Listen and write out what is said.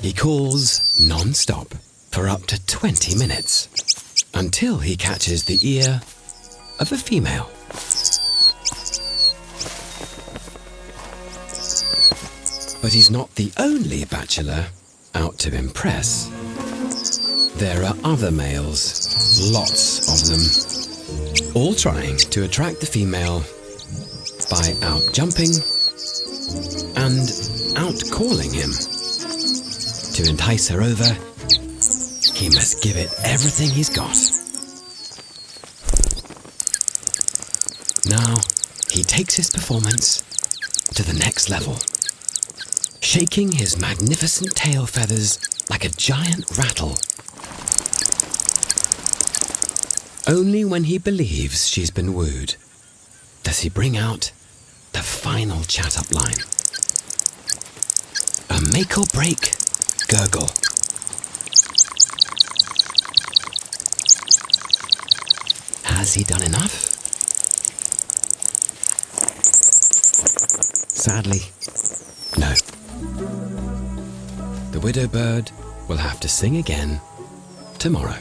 He calls non-stop for up to 20 minutes until he catches the ear of a female. But he's not the only bachelor out to impress. There are other males, lots of them, all trying to attract the female by out-jumping and out-calling him. To entice her over, he must give it everything he's got. Now, he takes his performance to the next level, shaking his magnificent tail feathers like a giant rattle. Only when he believes she's been wooed does he bring out the final chat-up line. A make-or-break gurgle. Has he done enough? Sadly, no. The widow bird will have to sing again tomorrow.